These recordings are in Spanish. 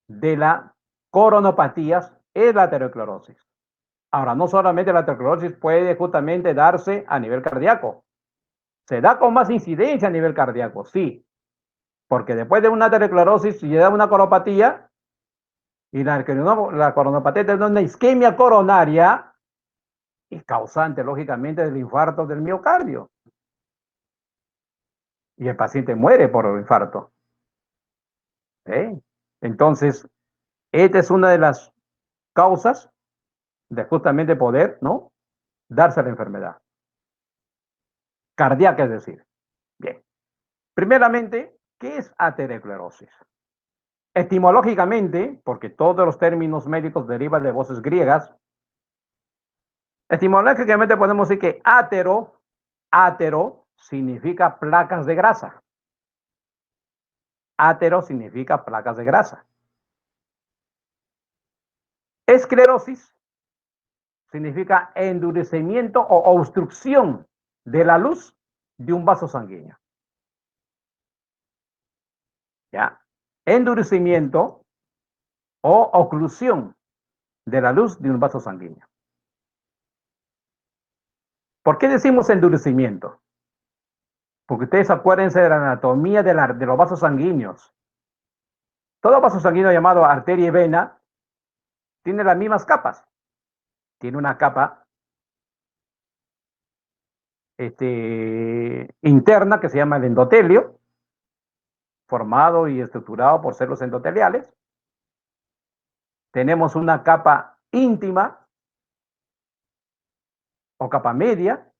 de las coronopatías es la aterosclerosis. Ahora, no solamente la aterosclerosis puede justamente darse a nivel cardíaco, se da con más incidencia a nivel cardíaco, sí, porque después de una aterosclerosis, si da una coronopatía, y la coronopatía tiene una isquemia coronaria, y causante, lógicamente, del infarto del miocardio. Y el paciente muere por el infarto. ¿Eh? Entonces, esta es una de las causas de justamente poder, ¿no?, darse la enfermedad cardíaca, es decir. Bien. Primeramente, ¿qué es aterosclerosis? Etimológicamente, porque todos los términos médicos derivan de voces griegas, etimológicamente podemos decir que atero significa placas de grasa. Atero significa placas de grasa. Esclerosis significa endurecimiento o obstrucción de la luz de un vaso sanguíneo. ¿Ya? Endurecimiento o oclusión de la luz de un vaso sanguíneo. ¿Por qué decimos endurecimiento? Porque ustedes acuérdense de la anatomía de los vasos sanguíneos. Todo vaso sanguíneo llamado arteria y vena tiene las mismas capas. Tiene una capa interna que se llama el endotelio, formado y estructurado por células endoteliales. Tenemos una capa íntima o capa media,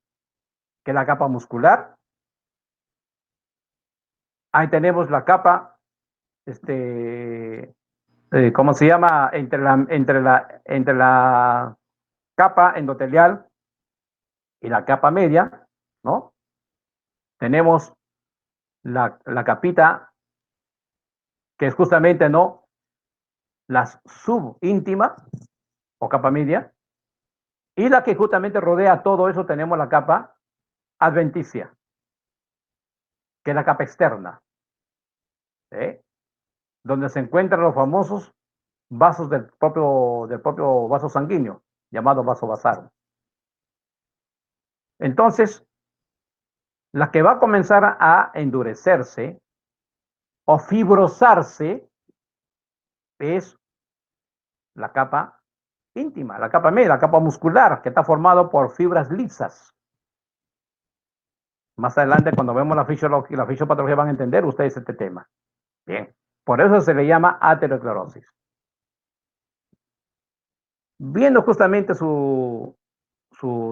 que es la capa muscular. Ahí tenemos la capa, ¿cómo se llama? Entre la capa endotelial y la capa media, ¿no? Tenemos la capita que es justamente, ¿no?, la subíntima o capa media, y la que justamente rodea todo eso tenemos la capa adventicia, que es la capa externa, ¿eh?, donde se encuentran los famosos vasos del propio vaso sanguíneo, llamado vaso basal. Entonces, la que va a comenzar a endurecerse o fibrosarse es la capa íntima, la capa media, la capa muscular, que está formado por fibras lisas. Más adelante, cuando vemos la fisiopatología, van a entender ustedes este tema. Bien, por eso se le llama aterosclerosis. Viendo justamente su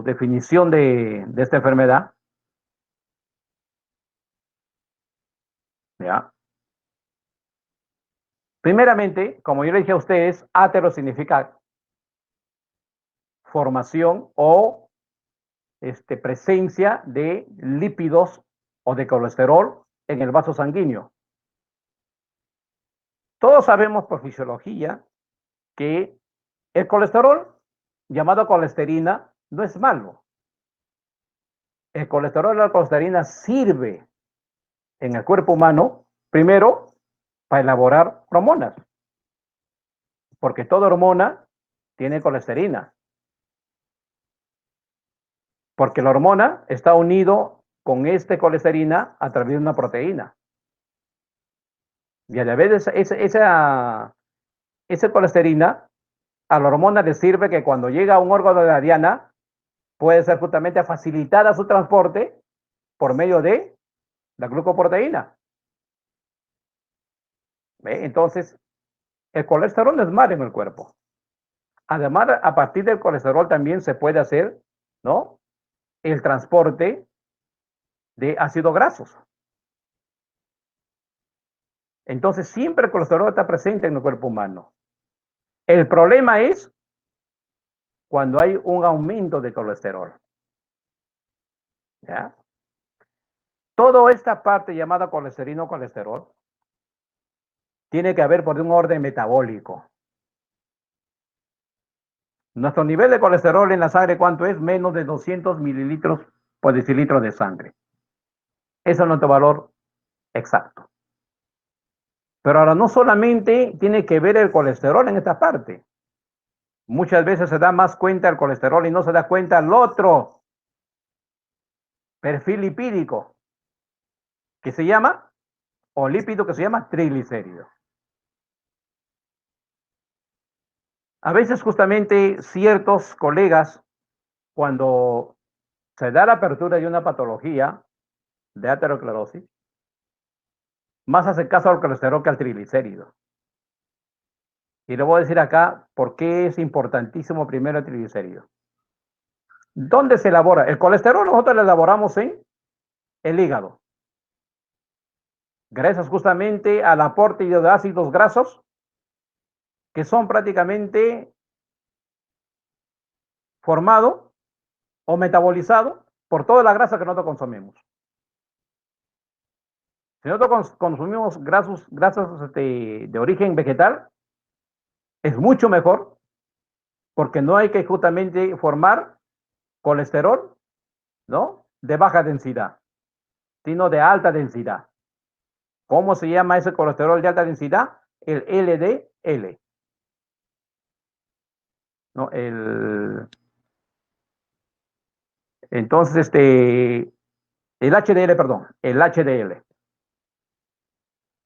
definición de esta enfermedad, ¿ya? Primeramente, como yo le dije a ustedes, atero significa formación o presencia de lípidos o de colesterol en el vaso sanguíneo. Todos sabemos por fisiología que el colesterol, llamado colesterina, no es malo. El colesterol y la colesterina sirve en el cuerpo humano, primero, para elaborar hormonas, porque toda hormona tiene colesterina, porque la hormona está unido con colesterina a través de una proteína. Y a la vez esa colesterina a la hormona le sirve que cuando llega a un órgano de la diana puede ser justamente facilitada su transporte por medio de la glucoproteína. ¿Ve? Entonces, el colesterol no es malo en el cuerpo. Además, a partir del colesterol también se puede hacer, ¿no?, el transporte de ácidos grasos. Entonces, siempre el colesterol está presente en el cuerpo humano. El problema es cuando hay un aumento de colesterol. ¿Ya? Toda esta parte llamada colesterina o colesterol tiene que haber por un orden metabólico. Nuestro nivel de colesterol en la sangre, ¿cuánto es? Menos de 200 mililitros por decilitro de sangre. Ese es nuestro valor exacto. Pero ahora no solamente tiene que ver el colesterol en esta parte. Muchas veces se da más cuenta el colesterol y no se da cuenta el otro perfil lipídico que se llama, o lípido que se llama triglicéridos. A veces justamente ciertos colegas, cuando se da la apertura de una patología de aterosclerosis, más hace caso al colesterol que al triglicérido. Y le voy a decir acá por qué es importantísimo primero el triglicérido. ¿Dónde se elabora? El colesterol nosotros lo elaboramos en el hígado. Gracias justamente al aporte de ácidos grasos que son prácticamente formados o metabolizados por toda la grasa que nosotros consumimos. Si nosotros consumimos grasas de origen vegetal, es mucho mejor porque no hay que justamente formar colesterol, ¿no? De baja densidad, sino de alta densidad. ¿Cómo se llama ese colesterol de alta densidad? El LDL. ¿No? Entonces, el HDL, perdón, el HDL.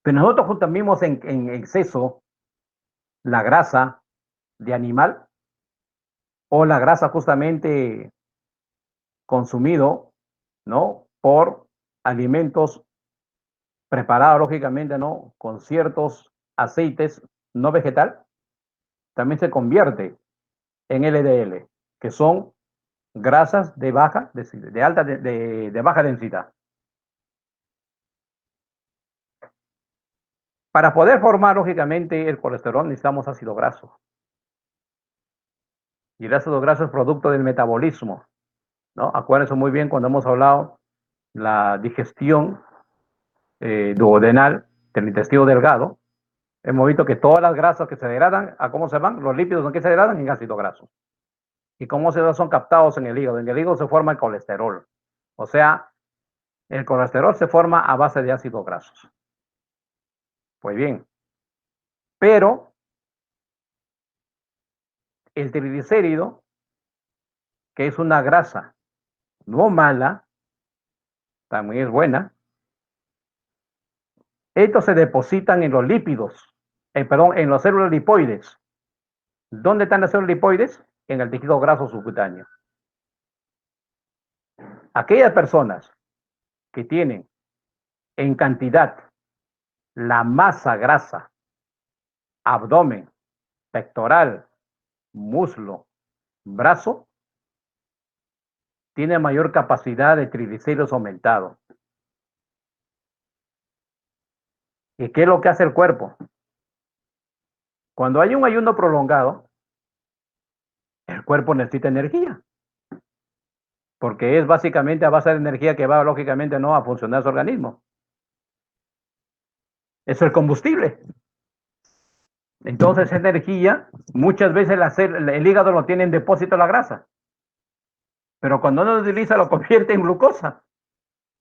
Pero nosotros consumimos en exceso la grasa de animal o la grasa justamente consumido, ¿no? Por alimentos preparados, lógicamente, ¿no? Con ciertos aceites no vegetal, también se convierte en LDL, que son grasas de baja, de baja densidad. Para poder formar, lógicamente, el colesterol necesitamos ácido graso. Y el ácido graso es producto del metabolismo, ¿no? Acuérdense muy bien cuando hemos hablado la digestión duodenal del intestino delgado. Hemos visto que todas las grasas que se degradan, ¿a cómo se van? Los lípidos en qué se degradan en ácido graso. ¿Y cómo se son captados en el hígado? En el hígado se forma el colesterol. O sea, el colesterol se forma a base de ácidos grasos. Pues bien, pero el triglicérido, que es una grasa no mala, también es buena, estos se depositan en los lípidos, perdón, en las células lipoides. ¿Dónde están las células lipoides? En el tejido graso subcutáneo. Aquellas personas que tienen en cantidad la masa grasa, abdomen, pectoral, muslo, brazo, tiene mayor capacidad de triglicéridos aumentado. ¿Y qué es lo que hace el cuerpo? Cuando hay un ayuno prolongado, el cuerpo necesita energía, porque es básicamente a base de energía que va lógicamente no a funcionar su organismo. Eso es el combustible. Entonces, energía, muchas veces el hígado lo tiene en depósito la grasa, pero cuando no lo utiliza lo convierte en glucosa.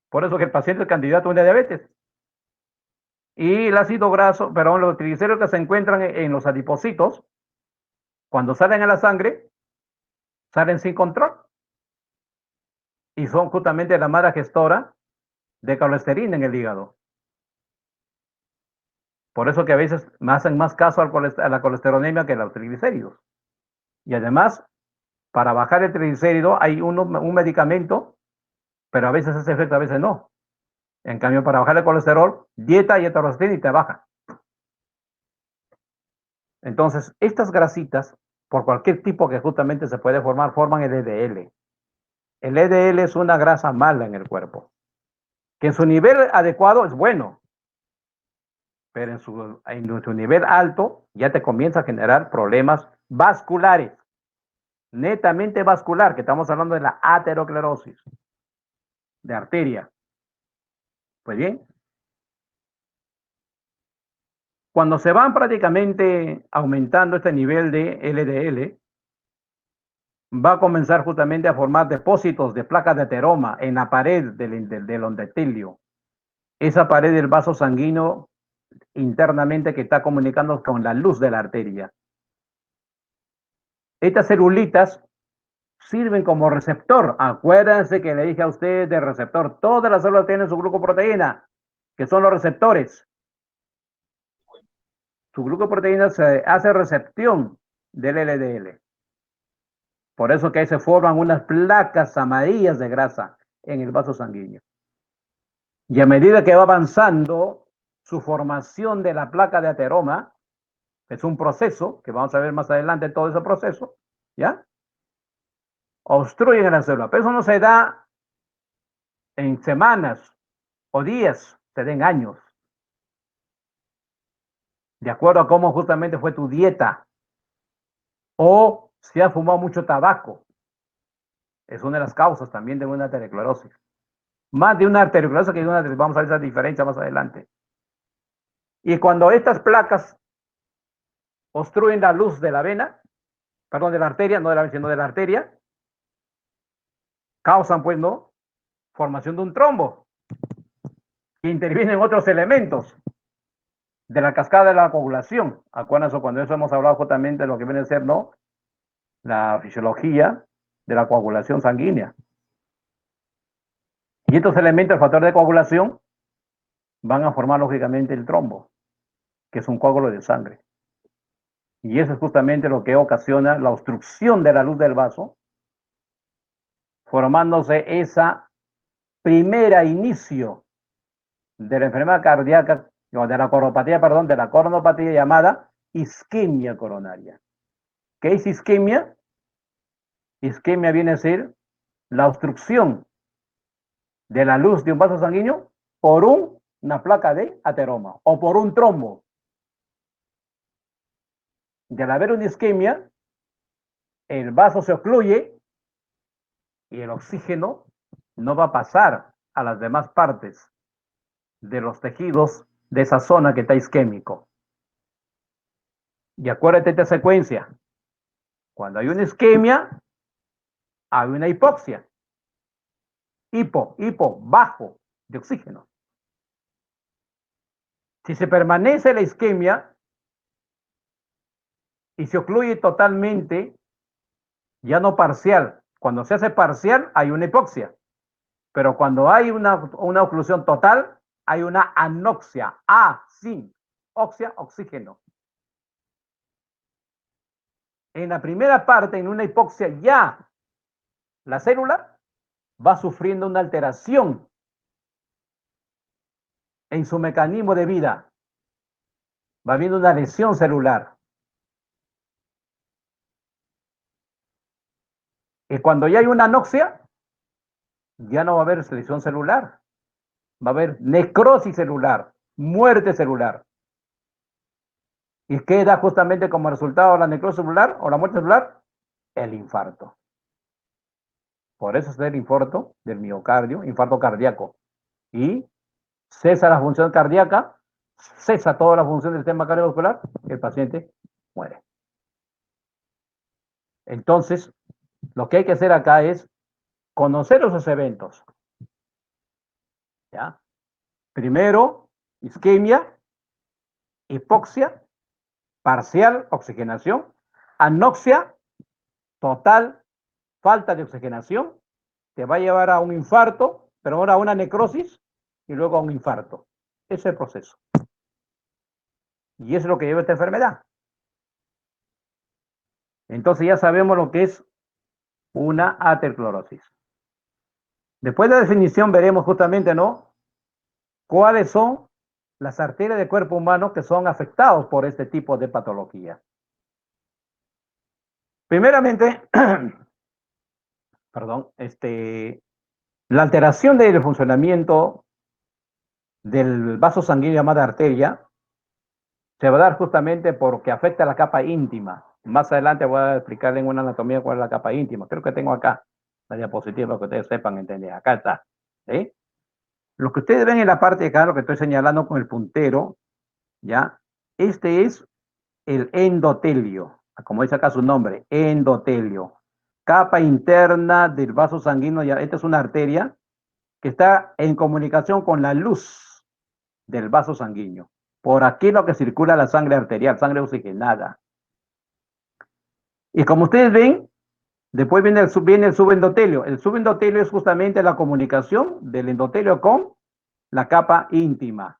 Por eso que el paciente es candidato a una diabetes. Y el ácido graso, perdón, los triglicéridos que se encuentran en los adipocitos, cuando salen a la sangre, salen sin control. Y son justamente la mala gestora de colesterina en el hígado. Por eso que a veces me hacen más caso a la colesterolemia que a los triglicéridos. Y además, para bajar el triglicérido hay un medicamento, pero a veces hace efecto, a veces no. En cambio, para bajar el colesterol, dieta y atorvastatina y te baja. Entonces, estas grasitas, por cualquier tipo que justamente se puede formar, forman el LDL. El LDL es una grasa mala en el cuerpo, que en su nivel adecuado es bueno, pero en su nivel alto ya te comienza a generar problemas vasculares, netamente vascular, que estamos hablando de la aterosclerosis, de arteria. Pues bien, cuando se van prácticamente aumentando este nivel de LDL, va a comenzar justamente a formar depósitos de placas de ateroma en la pared del endotelio. Esa pared del vaso sanguíneo internamente que está comunicando con la luz de la arteria. Estas celulitas sirven como receptor. Acuérdense que le dije a ustedes de receptor. Todas las células tienen su glucoproteína, que son los receptores. Su glucoproteína se hace recepción del LDL. Por eso que ahí se forman unas placas amarillas de grasa en el vaso sanguíneo. Y a medida que va avanzando su formación de la placa de ateroma, es un proceso que vamos a ver más adelante todo ese proceso, ¿ya? Obstruyen la célula, pero eso no se da en semanas o días, se da en años. De acuerdo a cómo justamente fue tu dieta o si has fumado mucho tabaco. Es una de las causas también de una arteriosclerosis. Más de una arteriosclerosis que de una, vamos a ver esa diferencia más adelante. Y cuando estas placas obstruyen la luz de la vena, perdón, de la arteria, no de la vena, sino de la arteria, causan, pues, ¿no? Formación de un trombo, que intervienen otros elementos de la cascada de la coagulación. Acuérdense, cuando eso hemos hablado justamente de lo que viene a ser, ¿no? La fisiología de la coagulación sanguínea. Y estos elementos, el factor de coagulación, van a formar lógicamente el trombo, que es un coágulo de sangre. Y eso es justamente lo que ocasiona la obstrucción de la luz del vaso, formándose esa primera inicio de la enfermedad cardíaca, o de la coronopatía, perdón, de la coronopatía llamada isquemia coronaria. ¿Qué es isquemia? Isquemia viene a ser la obstrucción de la luz de un vaso sanguíneo por una placa de ateroma o por un trombo. Y al haber una isquemia, el vaso se ocluye y el oxígeno no va a pasar a las demás partes de los tejidos de esa zona que está isquémico. Y acuérdate de esta secuencia. Cuando hay una isquemia, hay una hipoxia. Hipo, bajo de oxígeno. Si se permanece la isquemia y se ocluye totalmente, ya no parcial. Cuando se hace parcial, hay una hipoxia. Pero cuando hay una oclusión total, hay una anoxia. Sin. Oxia, oxígeno. En la primera parte, en una hipoxia, ya la célula va sufriendo una alteración en su mecanismo de vida. Va habiendo una lesión celular. Y cuando ya hay una anoxia, ya no va a haber lesión celular. Va a haber necrosis celular, muerte celular. ¿Y qué da justamente como resultado la necrosis celular o la muerte celular? El infarto. Por eso es el infarto del miocardio, infarto cardíaco. Y cesa la función cardíaca, cesa toda la función del sistema cardiovascular, el paciente muere. Entonces, lo que hay que hacer acá es conocer esos eventos. ¿Ya? Primero, isquemia, hipoxia, parcial, oxigenación, anoxia, total, falta de oxigenación, te va a llevar a un infarto, pero ahora a una necrosis y luego a un infarto. Ese es el proceso. Y eso es lo que lleva esta enfermedad. Entonces ya sabemos lo que es una aterosclerosis. Después de la definición veremos justamente, ¿no? ¿Cuáles son las arterias del cuerpo humano que son afectados por este tipo de patología? Primeramente, perdón, la alteración del funcionamiento del vaso sanguíneo llamada arteria se va a dar justamente porque afecta a la capa íntima. Más adelante voy a explicarle en una anatomía cuál es la capa íntima. Creo que tengo acá la diapositiva para que ustedes sepan entender. Acá está. ¿Sí? Lo que ustedes ven en la parte de acá, lo que estoy señalando con el puntero, ¿ya? Este es el endotelio, como dice acá su nombre, endotelio. Capa interna del vaso sanguíneo, ya, esta es una arteria que está en comunicación con la luz del vaso sanguíneo. Por aquí es lo que circula la sangre arterial, sangre oxigenada. Y como ustedes ven, después viene el subendotelio. El subendotelio es justamente la comunicación del endotelio con la capa íntima,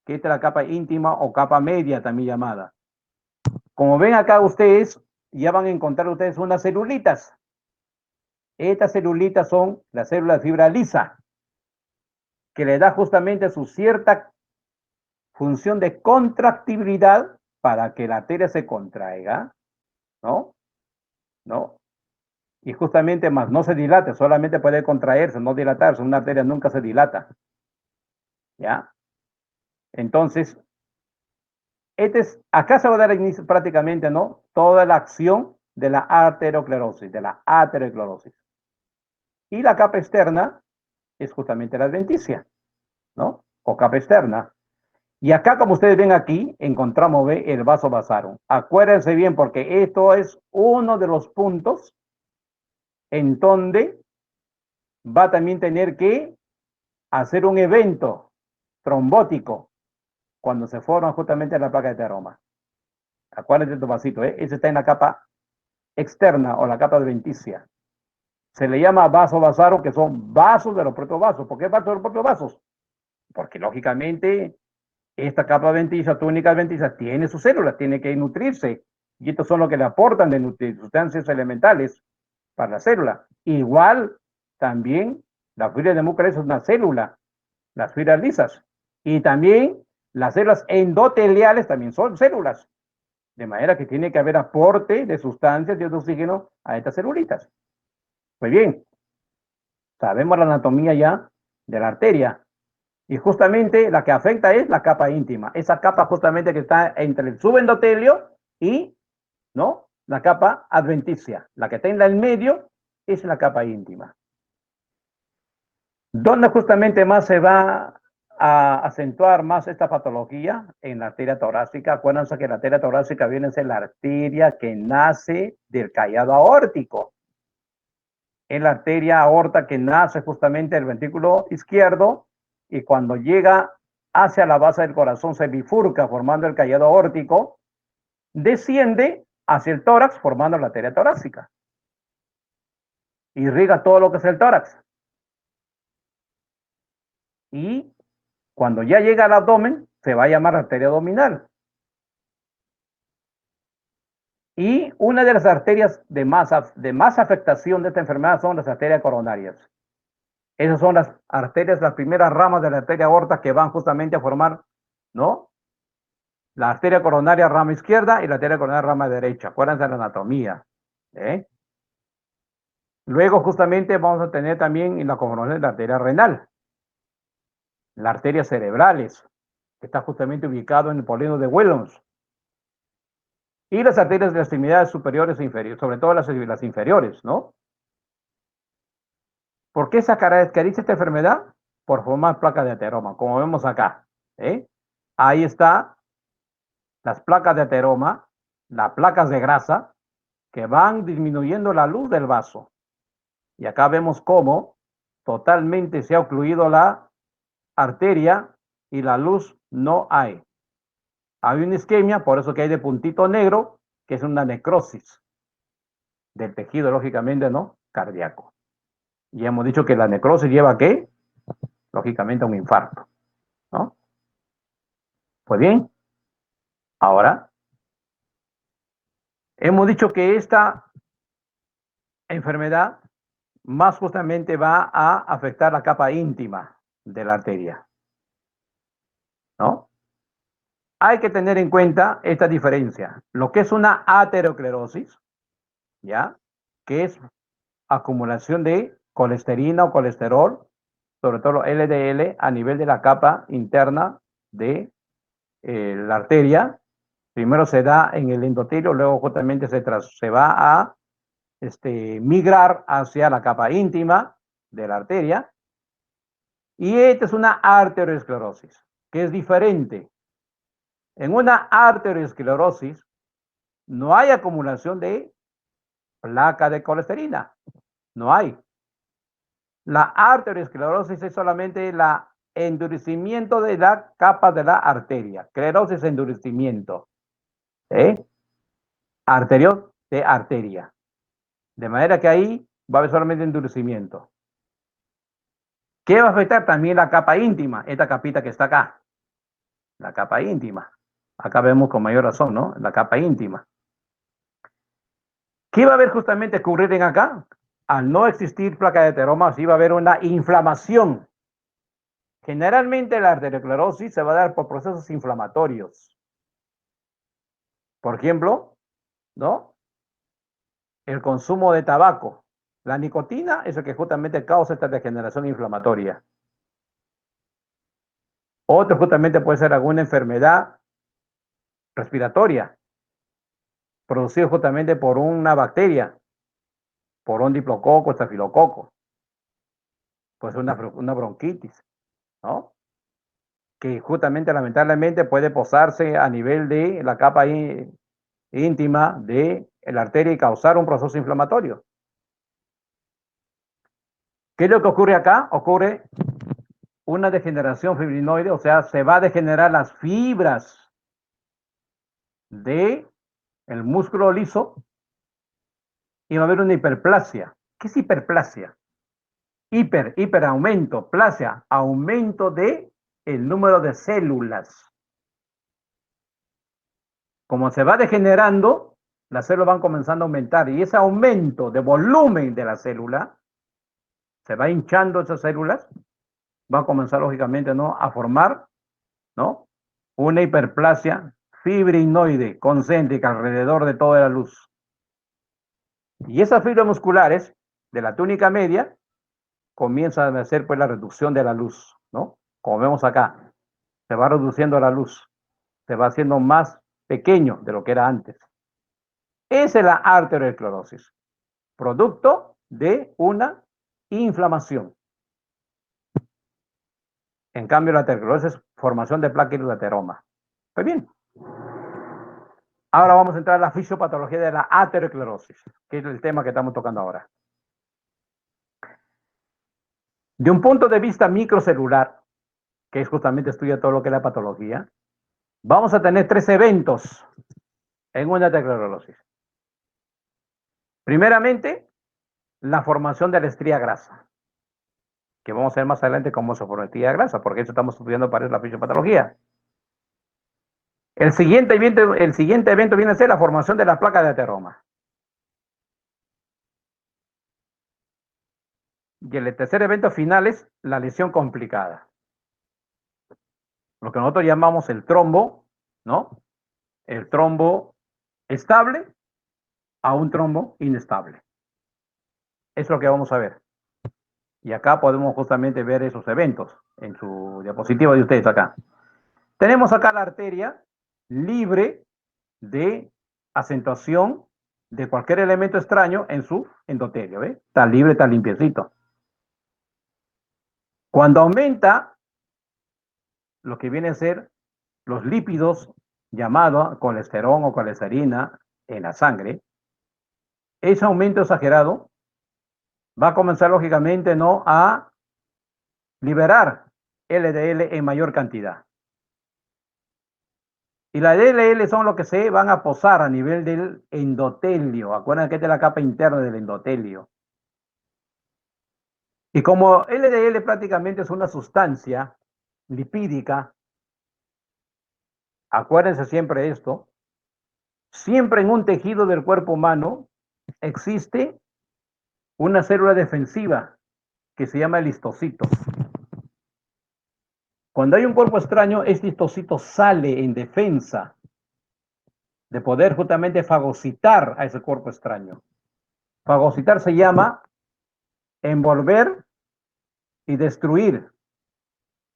que esta es la capa íntima o capa media también llamada. Como ven acá ustedes, ya van a encontrar ustedes unas celulitas. Estas celulitas son las células fibra lisa, que le da justamente su cierta función de contractibilidad para que la arteria se contraiga, ¿no? ¿No? Y justamente más no se dilate, solamente puede contraerse, no dilatarse. Una arteria nunca se dilata, ¿ya? Entonces, acá se va a dar inicio prácticamente, ¿no? Toda la acción de la aterosclerosis. Y la capa externa es justamente la adventicia, ¿no? O capa externa. Y acá, como ustedes ven aquí, encontramos el vaso vasarum. Acuérdense bien, porque esto es uno de los puntos en donde va a también tener que hacer un evento trombótico cuando se forma justamente la placa de ateroma. Acuérdense de tu vasito, ¿eh? Ese está en la capa externa o la capa adventicia. Se le llama vaso vasarum, que son vasos de los propios vasos. ¿Por qué vasos de los propios vasos? Porque lógicamente esta capa adventicia, túnica adventicia, tiene sus células, tiene que nutrirse. Y estos son los que le aportan de sustancias elementales para la célula. Igual también la fibra de Mucker es una célula, las fibras lisas. Y también las células endoteliales también son células. De manera que tiene que haber aporte de sustancias de oxígeno a estas celulitas. Pues bien, sabemos la anatomía ya de la arteria. Y justamente la que afecta es la capa íntima. Esa capa justamente que está entre el subendotelio y, ¿no?, la capa adventicia. La que está en el medio es la capa íntima. ¿Dónde justamente más se va a acentuar más esta patología? En la arteria torácica. Acuérdense que la arteria torácica viene a ser la arteria que nace del callado aórtico. Es la arteria aorta que nace justamente del ventrículo izquierdo y cuando llega hacia la base del corazón se bifurca formando el callado aórtico, desciende hacia el tórax formando la arteria torácica. Irriga todo lo que es el tórax. Y cuando ya llega al abdomen, se va a llamar arteria abdominal. Y una de las arterias de más afectación de esta enfermedad son las arterias coronarias. Esas son las arterias, las primeras ramas de la arteria aorta que van justamente a formar, ¿no?, la arteria coronaria rama izquierda y la arteria coronaria rama derecha. Acuérdense de la anatomía. Luego justamente vamos a tener también en la conformación de la arteria renal, las arterias cerebrales, que está justamente ubicado en el polino de Wellens. Y las arterias de las extremidades superiores e inferiores, sobre todo las inferiores, ¿no? ¿Por qué se caracteriza esta enfermedad? Por formar placas de ateroma, como vemos acá. Ahí está las placas de ateroma, las placas de grasa, que van disminuyendo la luz del vaso. Y acá vemos cómo totalmente se ha ocluido la arteria y la luz no hay. Hay una isquemia, por eso que hay de puntito negro, que es una necrosis del tejido, lógicamente, ¿no?, cardíaco. Y hemos dicho que la necrosis lleva ¿a qué? Lógicamente a un infarto, ¿no? Pues bien, ahora hemos dicho que esta enfermedad más justamente va a afectar la capa íntima de la arteria, ¿no? Hay que tener en cuenta esta diferencia. Lo que es una aterosclerosis, ¿ya?, que es acumulación de colesterina o colesterol, sobre todo LDL, a nivel de la capa interna de la arteria. Primero se da en el endotelio, luego justamente se va a migrar hacia la capa íntima de la arteria. Y esta es una arteriosclerosis, que es diferente. En una arteriosclerosis no hay acumulación de placa de colesterina, no hay. La arteriosclerosis es solamente la endurecimiento de la capa de la arteria. Clerosis, endurecimiento. Arteriol de arteria. De manera que ahí va a haber solamente endurecimiento. ¿Qué va a afectar? También la capa íntima, esta capita que está acá. La capa íntima. Acá vemos con mayor razón, ¿no? La capa íntima. ¿Qué va a haber justamente ocurrir en acá? Al no existir placa de ateroma, sí va a haber una inflamación. Generalmente la arteriosclerosis se va a dar por procesos inflamatorios. Por ejemplo, ¿no? El consumo de tabaco. La nicotina es el que justamente causa esta degeneración inflamatoria. Otro justamente puede ser alguna enfermedad respiratoria, producida justamente por una bacteria, por un diplococo, estafilococo. Puede ser una bronquitis, ¿no? Que justamente lamentablemente puede posarse a nivel de la capa íntima de la arteria y causar un proceso inflamatorio. ¿Qué es lo que ocurre acá? Ocurre una degeneración fibrinoide, o sea, se va a degenerar las fibras del músculo liso y va a haber una hiperplasia. ¿Qué es hiperplasia? Hiperaumento, plasia, aumento de el número de células. Como se va degenerando, las células van comenzando a aumentar y ese aumento de volumen de la célula, se va hinchando esas células, va a comenzar lógicamente, ¿no?, a formar, ¿no?, una hiperplasia fibrinoide concéntrica alrededor de toda la luz. Y esas fibras musculares de la túnica media comienzan a hacer pues la reducción de la luz, ¿no? Como vemos acá, se va reduciendo la luz, se va haciendo más pequeño de lo que era antes. Esa es la arteriosclerosis, producto de una inflamación. En cambio, la arteriosclerosis es formación de placa y de ateroma. Pues bien, ahora vamos a entrar a la fisiopatología de la aterosclerosis, que es el tema que estamos tocando ahora. De un punto de vista microcelular, que es justamente estudia todo lo que es la patología, vamos a tener 3 eventos en una aterosclerosis. Primeramente, la formación de la estría grasa, que vamos a ver más adelante cómo se forma la estría grasa, porque eso estamos estudiando para la fisiopatología. El siguiente evento viene a ser la formación de la placa de ateroma. Y el tercer evento final es la lesión complicada. Lo que nosotros llamamos el trombo, ¿no? El trombo estable a un trombo inestable. Es lo que vamos a ver. Y acá podemos justamente ver esos eventos en su diapositiva de ustedes acá. Tenemos acá la arteria libre de acentuación de cualquier elemento extraño en su endotelio, ¿ve? Está libre, está limpiecito. Cuando aumenta lo que viene a ser los lípidos llamados colesterol o colesterina en la sangre, ese aumento exagerado va a comenzar lógicamente, ¿no?, a liberar LDL en mayor cantidad. Y las LDL son lo que se van a posar a nivel del endotelio. Acuérdense que esta es la capa interna del endotelio. Y como LDL prácticamente es una sustancia lipídica, acuérdense siempre esto, siempre en un tejido del cuerpo humano existe una célula defensiva que se llama el histocito. Cuando hay un cuerpo extraño, este histocito sale en defensa de poder justamente fagocitar a ese cuerpo extraño. Fagocitar se llama envolver y destruir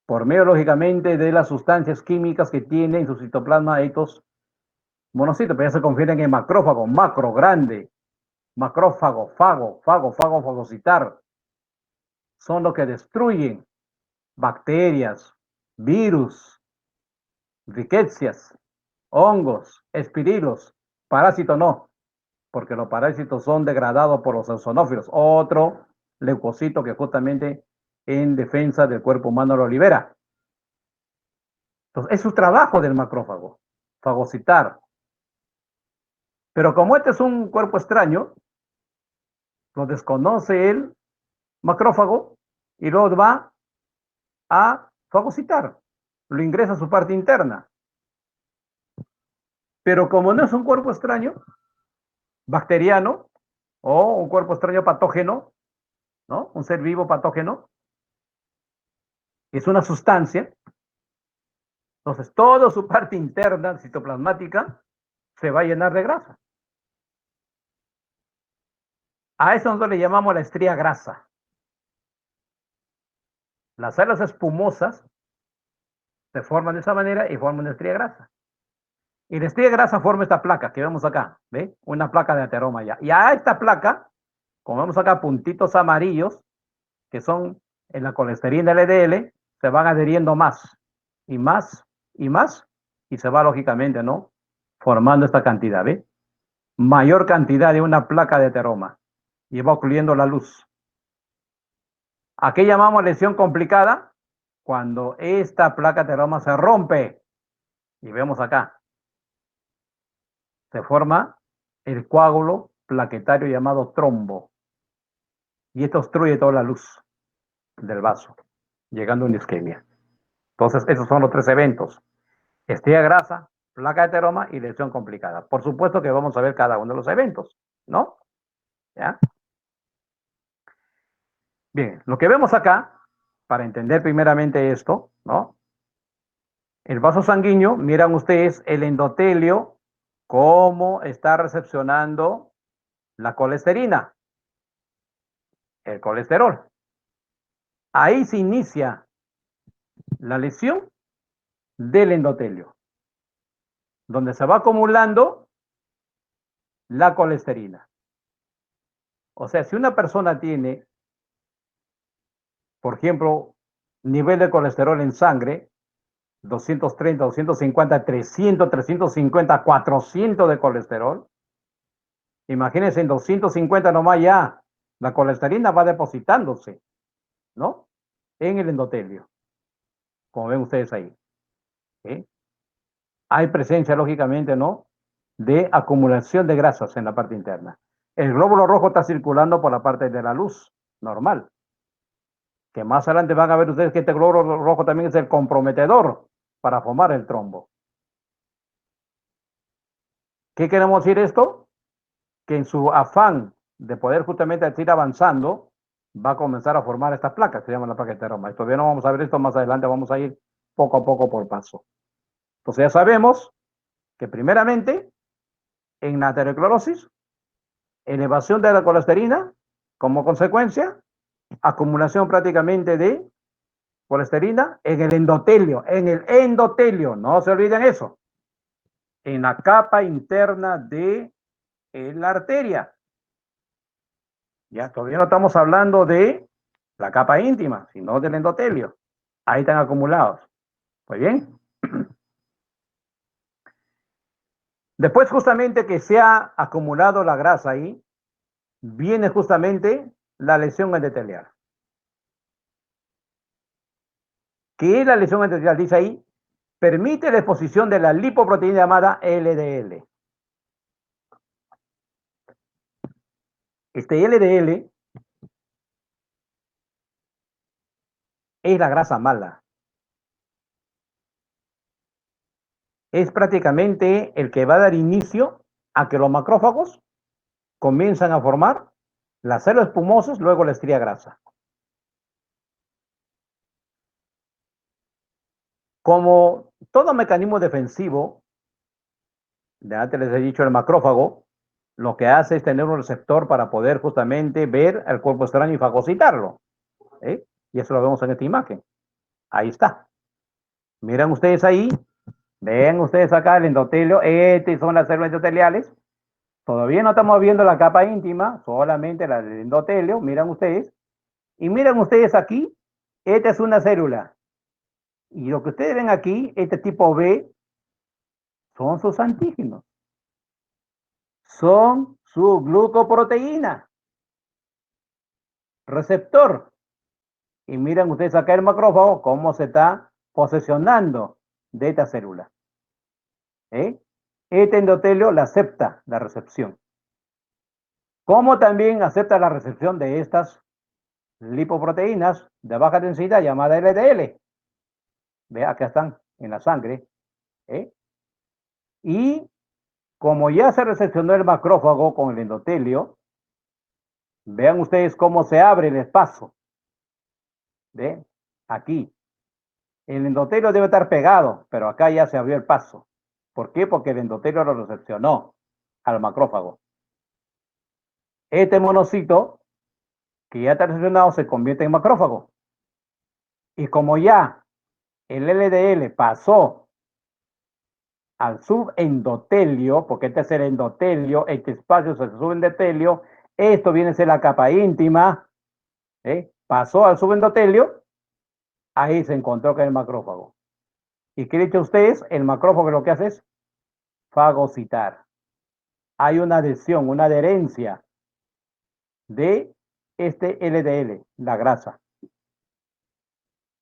por medio, lógicamente, de las sustancias químicas que tienen en su citoplasma estos monocitos, pero ya se convierten en macrófago, macro, grande, macrófago, fagocitar. Son los que destruyen bacterias, virus, riquecias, hongos, espirilos, parásitos no, porque los parásitos son degradados por los eosinófilos, otro leucocito que justamente en defensa del cuerpo humano lo libera. Entonces, es su trabajo del macrófago, fagocitar. Pero como este es un cuerpo extraño, lo desconoce el macrófago y luego va a fagocitar, lo ingresa a su parte interna. Pero como no es un cuerpo extraño, bacteriano, o un cuerpo extraño patógeno, ¿no? Un ser vivo patógeno, es una sustancia, entonces toda su parte interna citoplasmática se va a llenar de grasa. A eso nosotros le llamamos la estría grasa. Las células espumosas se forman de esa manera y forman una estría grasa. Y la estría grasa forma esta placa que vemos acá, ¿ve? Una placa de ateroma ya. Y a esta placa, como vemos acá, puntitos amarillos, que son en la colesterina LDL, se van adheriendo más y más y más, y se va lógicamente, ¿no? Formando esta cantidad, ¿ve? Mayor cantidad de una placa de ateroma y va ocluyendo la luz. ¿A qué llamamos lesión complicada? Cuando esta placa de ateroma se rompe, y vemos acá, se forma el coágulo plaquetario llamado trombo, y esto obstruye toda la luz del vaso, llegando a una isquemia. Entonces, esos son los tres eventos: estría grasa, placa de ateroma y lesión complicada. Por supuesto que vamos a ver cada uno de los eventos, ¿no? ¿Ya? Bien, lo que vemos acá, para entender primeramente esto, ¿no? El vaso sanguíneo, miran ustedes el endotelio, cómo está recepcionando la colesterina, el colesterol. Ahí se inicia la lesión del endotelio, donde se va acumulando la colesterina. O sea, si una persona tiene, por ejemplo, nivel de colesterol en sangre, 230, 250, 300, 350, 400 de colesterol, imagínense en 250 nomás ya, la colesterina va depositándose, ¿no? En el endotelio, como ven ustedes ahí. ¿Sí? Hay presencia, lógicamente, ¿no? De acumulación de grasas en la parte interna. El glóbulo rojo está circulando por la parte de la luz, normal. Que más adelante van a ver ustedes que este glóbulo rojo también es el comprometedor para formar el trombo. ¿Qué queremos decir esto? Que en su afán de poder justamente ir avanzando, va a comenzar a formar estas placas, se llaman la placa de ateroma. Todavía no vamos a ver esto más adelante, vamos a ir poco a poco por paso. Entonces ya sabemos que primeramente en la aterosclerosis, elevación de la colesterina, como consecuencia, acumulación prácticamente de colesterina en el endotelio, no se olviden eso, en la capa interna de la arteria. Ya todavía no estamos hablando de la capa íntima, sino del endotelio. Ahí están acumulados. Muy bien. Después justamente que se ha acumulado la grasa ahí, viene justamente la lesión endotelial. ¿Qué es la lesión endotelial? Dice ahí, permite la exposición de la lipoproteína llamada LDL. Este LDL es la grasa mala. Es prácticamente el que va a dar inicio a que los macrófagos comienzan a formar las células espumosas, luego la estría grasa. Como todo mecanismo defensivo, de antes les he dicho, el macrófago lo que hace es tener un receptor para poder justamente ver el cuerpo extraño y fagocitarlo. ¿Eh? Y eso lo vemos en esta imagen. Ahí está. Miren ustedes ahí, ven ustedes acá el endotelio, estas son las células endoteliales. Todavía no estamos viendo la capa íntima, solamente la del endotelio, miren ustedes. Y miren ustedes aquí, esta es una célula. Y lo que ustedes ven aquí, este tipo B, son sus antígenos. Son su glucoproteína, receptor. Y miren ustedes acá el macrófago cómo se está posesionando de esta célula. Este endotelio la acepta la recepción. Como también acepta la recepción de estas lipoproteínas de baja densidad llamadas LDL. Ve, acá están en la sangre. Y como ya se recepcionó el macrófago con el endotelio, vean ustedes cómo se abre el espacio. ¿Ve? Aquí. El endotelio debe estar pegado, pero acá ya se abrió el paso. ¿Por qué? Porque el endotelio lo recepcionó al macrófago. Este monocito que ya está recepcionado se convierte en macrófago. Y como ya el LDL pasó al subendotelio, porque este es el endotelio, este espacio es el subendotelio, esto viene a ser la capa íntima, pasó al subendotelio, ahí se encontró con el macrófago. ¿Y qué dicho ustedes? El macrófago lo que hace es fagocitar. Hay una adhesión, una adherencia de este LDL, la grasa.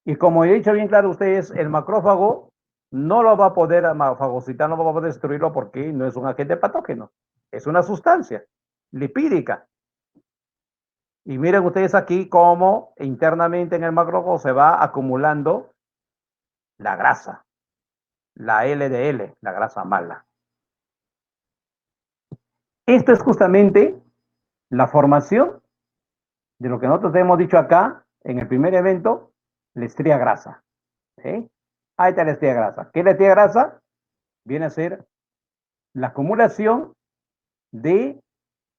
Y como he dicho bien claro a ustedes, el macrófago no lo va a poder fagocitar, no va a poder destruirlo porque no es un agente patógeno, es una sustancia lipídica. Y miren ustedes aquí cómo internamente en el macrófago se va acumulando la grasa, la LDL, la grasa mala. Esto es justamente la formación de lo que nosotros hemos dicho acá en el primer evento, la estría grasa. Ahí está la estría grasa. ¿Qué es la estría grasa? Viene a ser la acumulación de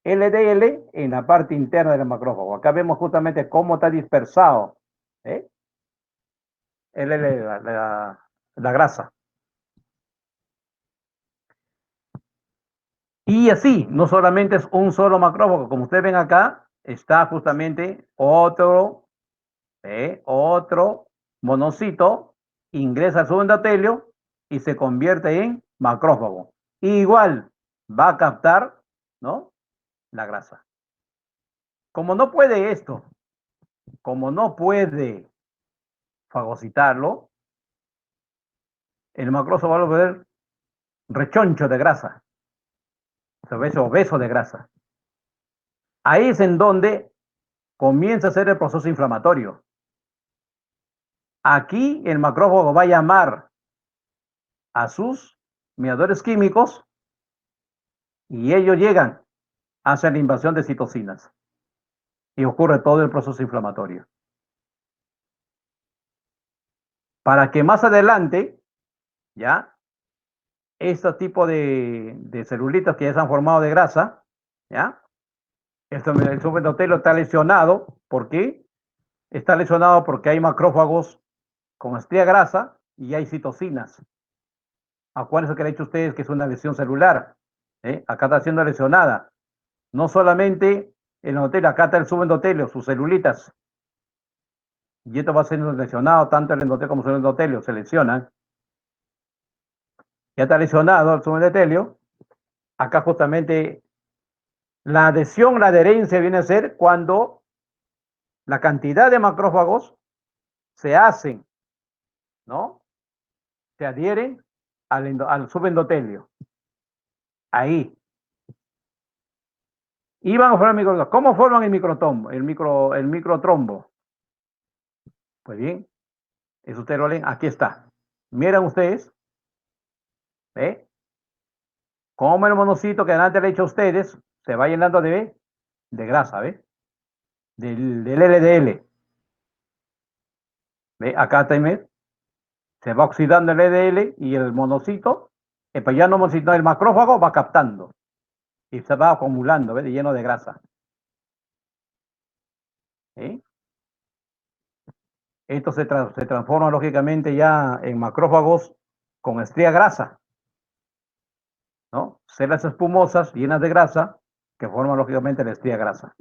LDL en la parte interna del macrófago. Acá vemos justamente cómo está dispersado la grasa. Y así, no solamente es un solo macrófago, como ustedes ven acá, está justamente otro monocito, ingresa al subendotelio y se convierte en macrófago. Igual va a captar, ¿no?, la grasa. Como no puede esto, como no puede fagocitarlo, el macrófago va a volver rechoncho de grasa, obeso de grasa. Ahí es en donde comienza a ser el proceso inflamatorio. Aquí el macrófago va a llamar a sus mediadores químicos y ellos llegan a hacer la invasión de citocinas y ocurre todo el proceso inflamatorio. Para que más adelante, ya, este tipo de celulitas que ya se han formado de grasa, ya, el subendotelio está lesionado. ¿Por qué? Está lesionado porque hay macrófagos con estría grasa y hay citocinas. Acuérdense que le he dicho a ustedes que es una lesión celular. Acá está siendo lesionada. No solamente el endotelio, acá está el subendotelio, sus celulitas. Y esto va siendo lesionado, tanto el endotelio como el subendotelio se lesionan. Ya está lesionado el subendotelio. Acá justamente la adhesión, la adherencia viene a ser cuando la cantidad de macrófagos se hacen, ¿no? Se adhieren al subendotelio. Ahí. Y van a formar microtrombo. ¿Cómo forman el microtrombo? El microtrombo. Pues bien, eso ustedes lo leen. Aquí está. Miren ustedes. ¿Ve? Como el monocito que antes le he dicho a ustedes se va llenando de grasa, ¿ve? Del LDL. ¿Ve? Acá también se va oxidando el LDL y el monocito, pues ya no monocito, el macrófago va captando y se va acumulando, ¿ve? Lleno de grasa. Esto se transforma lógicamente ya en macrófagos con estría grasa, ¿no? Células espumosas llenas de grasa que forman lógicamente la estría grasa.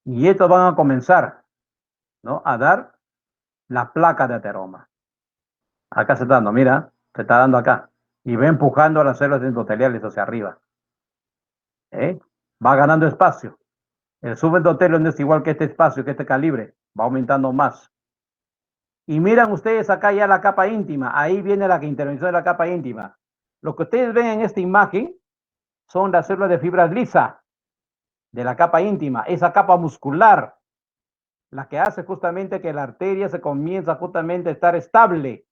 Y estos van a comenzar, ¿no?, a dar la placa de ateroma. Acá se está dando, mira, se está dando acá. Y va empujando a las células endoteliales hacia arriba. Va ganando espacio. El subendotelio no es igual que este espacio, que este calibre. va aumentando más. Y miran ustedes acá ya la capa íntima, ahí viene la intervención de la capa íntima. Lo que ustedes ven en esta imagen son las células de fibras lisas de la capa íntima, esa capa muscular, la que hace justamente que la arteria se comienza justamente a estar estable.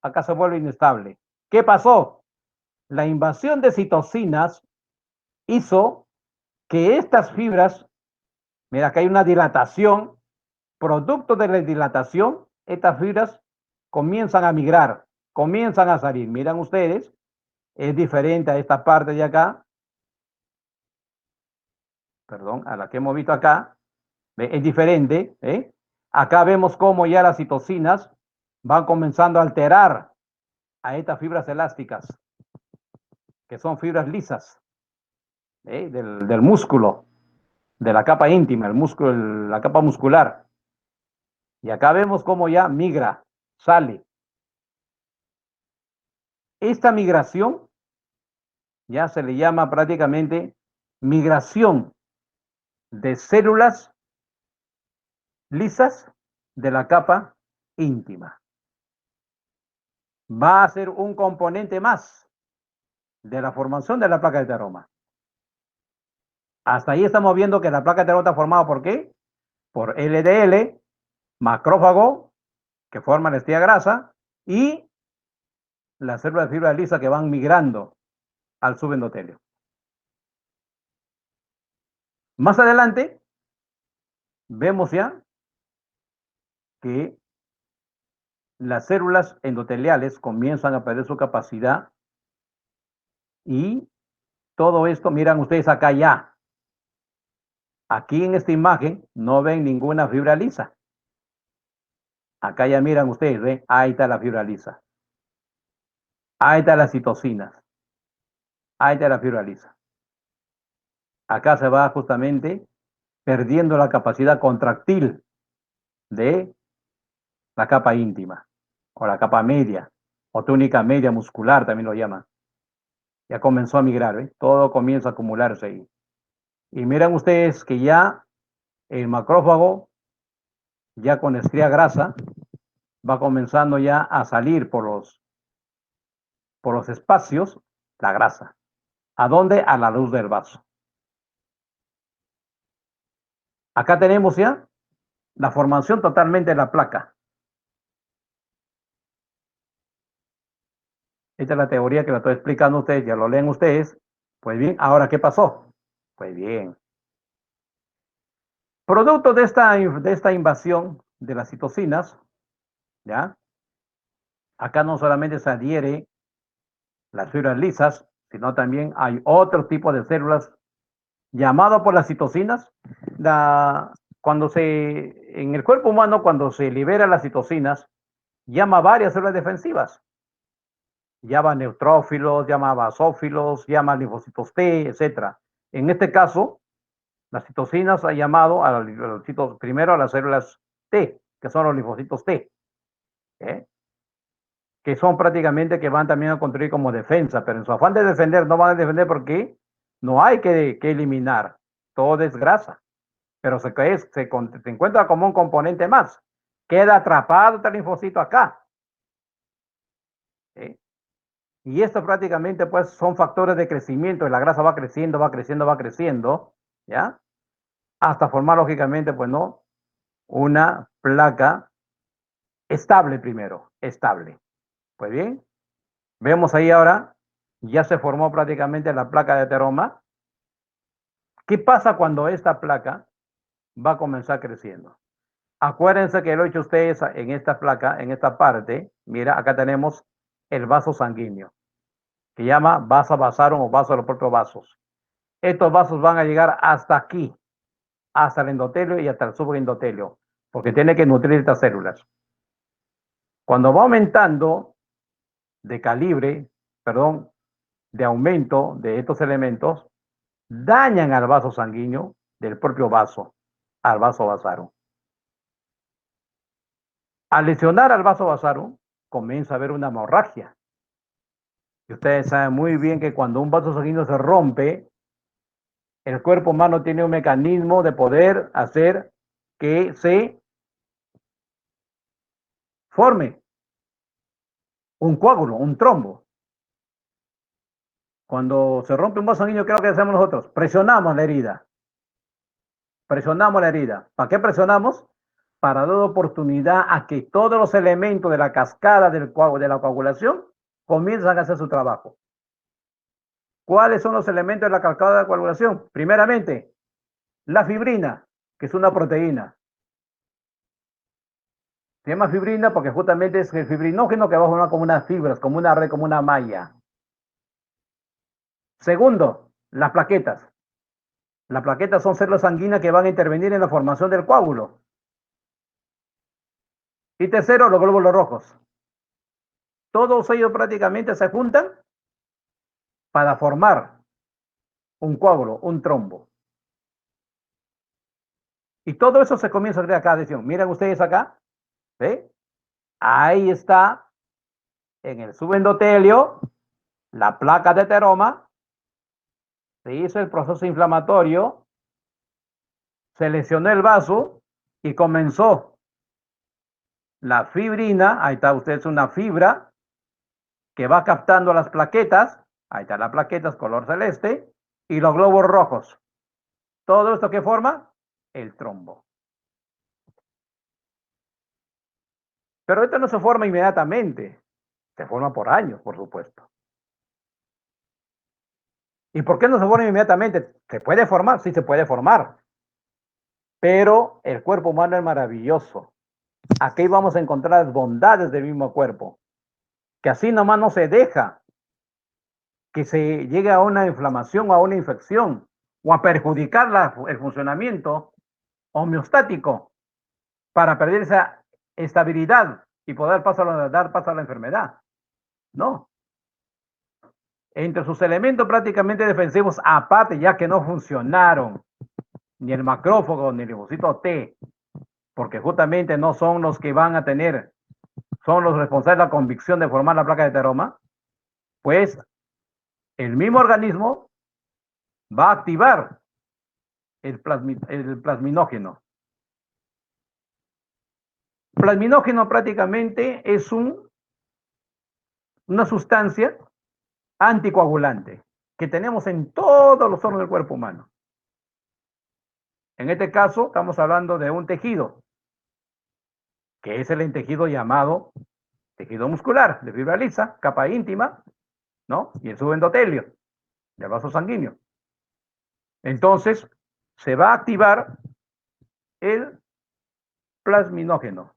Acá se vuelve inestable. ¿Qué pasó? La invasión de citocinas hizo que estas fibras, mira, acá hay una dilatación, producto de la dilatación, estas fibras comienzan a migrar, comienzan a salir. Miran ustedes, es diferente a esta parte de acá, perdón, a la que hemos visto acá, es diferente, ¿eh? Acá vemos cómo ya las citocinas van comenzando a alterar a estas fibras elásticas, que son fibras lisas, del músculo, de la capa íntima, el músculo, la capa muscular. Y acá vemos cómo ya migra, sale. Esta migración ya se le llama prácticamente migración de células lisas de la capa íntima. Va a ser un componente más de la formación de la placa de ateroma. Hasta ahí estamos viendo que la placa de ateroma está formada por ¿qué? Por LDL, macrófago, que forman la estría grasa, y las células de fibra lisa que van migrando al subendotelio. Más adelante, vemos ya que las células endoteliales comienzan a perder su capacidad y todo esto, miran ustedes acá ya. Aquí en esta imagen no ven ninguna fibra lisa. Acá ya miran ustedes, ¿ven? Ahí está la fibra lisa. Ahí está las citocinas. Ahí está la fibra lisa. Acá se va justamente perdiendo la capacidad contractil de la capa íntima o la capa media o túnica media muscular también lo llaman. Ya comenzó a migrar, ¿eh? Todo comienza a acumularse ahí. Y miran ustedes que ya el macrófago, ya con estría grasa, va comenzando ya a salir por los espacios la grasa. ¿A dónde? A la luz del vaso. Acá tenemos ya la formación totalmente de la placa. Esta es la teoría que la estoy explicando a ustedes, ya lo leen ustedes. Pues bien, ahora, ¿qué pasó? Pues bien, producto de esta invasión de las citocinas, ¿ya? Acá no solamente se adhiere las fibras lisas, sino también hay otro tipo de células llamado por las citocinas. En el cuerpo humano, cuando se libera las citocinas, llama varias células defensivas. Llama neutrófilos, llama basófilos, llama linfocitos T, etcétera. En este caso, las citocinas ha llamado primero a las células T, que son los linfocitos T, ¿eh? Que son prácticamente que van también a contribuir como defensa, pero en su afán de defender no van a defender porque no hay que eliminar, todo es grasa, pero se encuentra como un componente más, queda atrapado el linfocito acá. ¿Sí? Y esto prácticamente pues son factores de crecimiento, y la grasa va creciendo, va creciendo, va creciendo, ¿ya? Hasta formar lógicamente pues no una placa estable primero, estable. Pues bien, vemos ahí ahora, ya se formó prácticamente la placa de ateroma. ¿Qué pasa cuando esta placa va a comenzar creciendo? Acuérdense que lo he hecho ustedes en esta placa, en esta parte. Mira, acá tenemos el vaso sanguíneo, que llama vasa vasarum o vaso de los propios vasos. Estos vasos van a llegar hasta aquí, hasta el endotelio y hasta el subendotelio, porque tiene que nutrir estas células. Cuando va aumentando de calibre, perdón, de aumento de estos elementos, dañan al vaso sanguíneo del propio vaso, al vaso vasarum. Al lesionar al vaso vasarum, comienza a haber una hemorragia. Y ustedes saben muy bien que cuando un vaso sanguíneo se rompe, el cuerpo humano tiene un mecanismo de poder hacer que se forme un coágulo, un trombo. Cuando se rompe un vaso sanguíneo, ¿qué es lo que hacemos nosotros? Presionamos la herida. Presionamos la herida. ¿Para qué presionamos? Para dar oportunidad a que todos los elementos de la cascada de la coagulación comiencen a hacer su trabajo. ¿Cuáles son los elementos de la cascada de coagulación? Primeramente, la fibrina, que es una proteína. Se llama fibrina porque justamente es el fibrinógeno que va a formar como unas fibras, como una red, como una malla. Segundo, las plaquetas. Las plaquetas son células sanguíneas que van a intervenir en la formación del coágulo. Y tercero, los glóbulos rojos. Todos ellos prácticamente se juntan para formar un coágulo, un trombo. Y todo eso se comienza a crear acá. Miren ustedes acá, ¿ve? Ahí está, en el subendotelio, la placa de ateroma, se hizo el proceso inflamatorio, se lesionó el vaso y comenzó la fibrina, ahí está usted, una fibra que va captando las plaquetas, ahí está las plaquetas color celeste, y los globos rojos. Todo esto que forma el trombo. Pero esto no se forma inmediatamente, se forma por años, por supuesto. ¿Y por qué no se forma inmediatamente? ¿Se puede formar? Sí, se puede formar. Pero el cuerpo humano es maravilloso. Aquí vamos a encontrar las bondades del mismo cuerpo, que así nomás no se deja que se llegue a una inflamación o a una infección o a perjudicar el funcionamiento homeostático para perder esa estabilidad y poder dar paso a la enfermedad. No. Entre sus elementos prácticamente defensivos, aparte ya que no funcionaron ni el macrófago ni el linfocito T, porque justamente no son los que van a tener, son los responsables de la convicción de formar la placa de ateroma, pues el mismo organismo va a activar el plasminógeno. Plasminógeno prácticamente es una sustancia anticoagulante que tenemos en todos los órganos del cuerpo humano. En este caso, estamos hablando de un tejido, que es el tejido llamado tejido muscular, de fibra lisa, capa íntima, ¿no? Y el subendotelio, del vaso sanguíneo. Entonces, se va a activar el plasminógeno,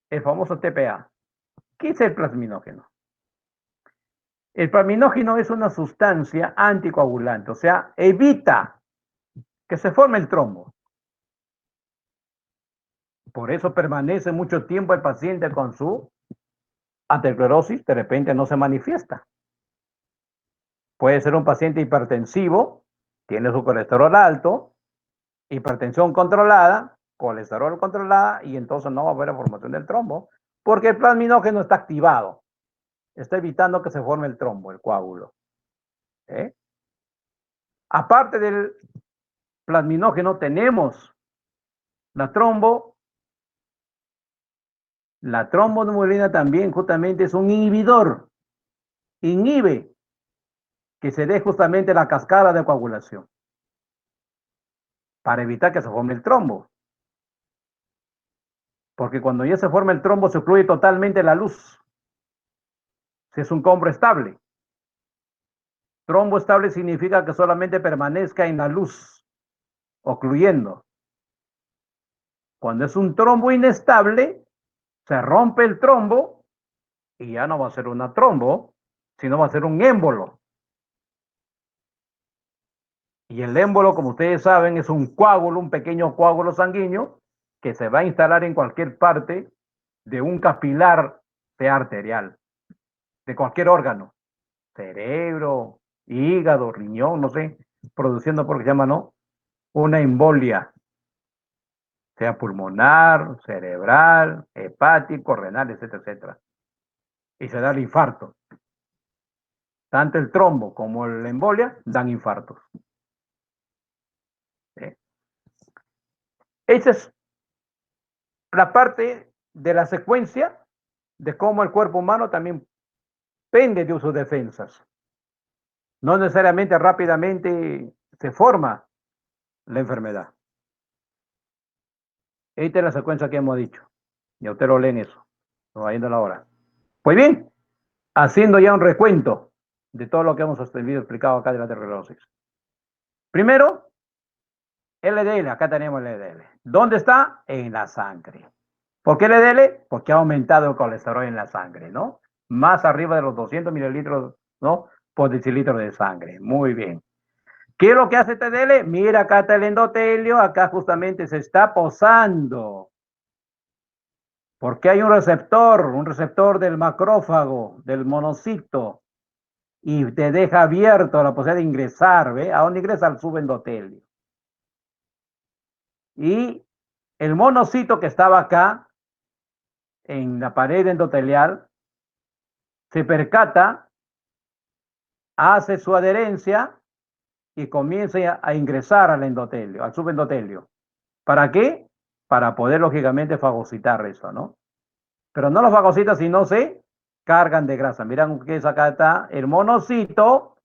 el famoso TPA. ¿Qué es el plasminógeno? El plasminógeno es una sustancia anticoagulante, o sea, evita que se forme el trombo. Por eso permanece mucho tiempo el paciente con su aterosclerosis, de repente no se manifiesta. Puede ser un paciente hipertensivo, tiene su colesterol alto, hipertensión controlada, colesterol controlada, y entonces no va a haber la formación del trombo, porque el plasminógeno está activado. Está evitando que se forme el trombo, el coágulo. ¿Eh? Aparte del plasminógeno, tenemos la trombo. La tromboneumolina también justamente es un inhibidor. Inhibe que se dé justamente la cascada de coagulación para evitar que se forme el trombo. Porque cuando ya se forma el trombo se ocluye totalmente la luz. Si es un trombo estable. Trombo estable significa que solamente permanezca en la luz, ocluyendo. Cuando es un trombo inestable, se rompe el trombo y ya no va a ser una trombo, sino va a ser un émbolo. Y el émbolo, como ustedes saben, es un coágulo, un pequeño coágulo sanguíneo que se va a instalar en cualquier parte de un capilar, sea arterial, de cualquier órgano, cerebro, hígado, riñón, no sé, produciendo por lo que se llama, ¿no? Una embolia, sea pulmonar, cerebral, hepático, renal, etcétera, etcétera. Y se da el infarto. Tanto el trombo como la embolia dan infartos. ¿Sí? Esa es la parte de la secuencia de cómo el cuerpo humano también pende de sus defensas. No necesariamente rápidamente se forma la enfermedad. Esta es la secuencia que hemos dicho. Y usted lo lee en eso. No va yendo la hora. Pues bien, haciendo ya un recuento de todo lo que hemos explicado acá de la aterosclerosis. Primero, LDL, acá tenemos el LDL. ¿Dónde está? En la sangre. ¿Por qué LDL? Porque ha aumentado el colesterol en la sangre, ¿no? Más arriba de los 200 mililitros, ¿no? Por decilitro de sangre. Muy bien. ¿Qué es lo que hace este LDL? Mira, acá está el endotelio, acá justamente se está posando. Porque hay un receptor del macrófago, del monocito, y te deja abierto la posibilidad de ingresar, ¿ve? ¿A dónde ingresa? Al subendotelio. Y el monocito que estaba acá, en la pared endotelial, se percata, hace su adherencia y comienza a ingresar al endotelio, al subendotelio. ¿Para qué? Para poder, lógicamente, fagocitar eso, ¿no? Pero no lo fagocita si no se cargan de grasa. Miren que acá está el monocito